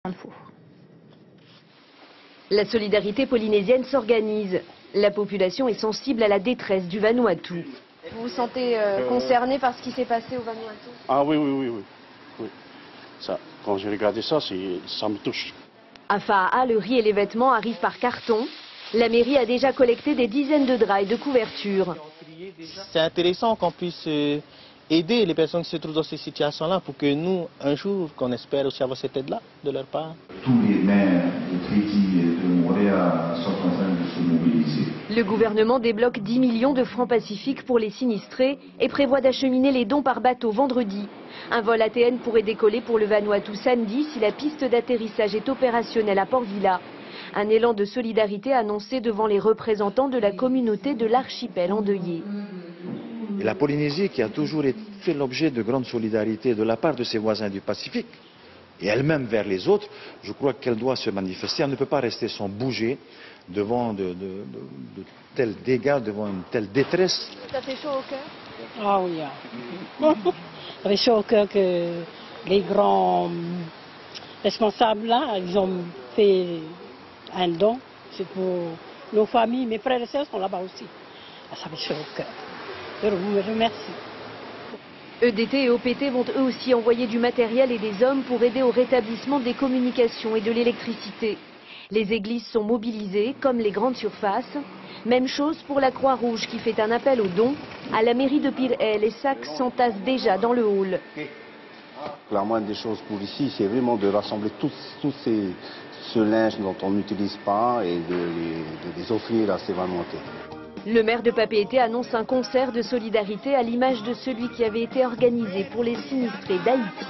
Info. La solidarité polynésienne s'organise. La population est sensible à la détresse du Vanuatu. Vous vous sentez concerné par ce qui s'est passé au Vanuatu? Ah oui. Oui. Ça, quand j'ai regardé ça, ça me touche. À Faa'a, le riz et les vêtements arrivent par carton. La mairie a déjà collecté des dizaines de draps et de couvertures. C'est intéressant qu'on puisse aider les personnes qui se trouvent dans ces situations-là pour que nous, un jour, qu'on espère aussi avoir cette aide-là de leur part. Tous les maires de Trédi et de Montréal sont en train de se mobiliser. Le gouvernement débloque 10 millions de francs pacifiques pour les sinistrés et prévoit d'acheminer les dons par bateau vendredi. Un vol ATN pourrait décoller pour le Vanuatu samedi si la piste d'atterrissage est opérationnelle à Port Vila. Un élan de solidarité annoncé devant les représentants de la communauté de l'archipel endeuillé. Et la Polynésie, qui a toujours fait l'objet de grande solidarité de la part de ses voisins du Pacifique, et elle-même vers les autres, je crois qu'elle doit se manifester. Elle ne peut pas rester sans bouger devant de tels dégâts, devant une telle détresse. Ça fait chaud au cœur? Ah oui. Ça fait chaud au cœur que les grands responsables là, ils ont fait un don. C'est pour nos familles. Mes frères et sœurs sont là-bas aussi. Ça fait chaud au cœur. Je vous remercie. EDT et OPT vont eux aussi envoyer du matériel et des hommes pour aider au rétablissement des communications et de l'électricité. Les églises sont mobilisées, comme les grandes surfaces. Même chose pour la Croix-Rouge qui fait un appel aux dons. À la mairie de Pirée, les sacs s'entassent déjà dans le hall. La moindre des choses pour ici, c'est vraiment de rassembler tout ce linge dont on n'utilise pas et de les offrir à ces Vanuatais. Le maire de Papeete annonce un concert de solidarité à l'image de celui qui avait été organisé pour les sinistrés d'Haïti.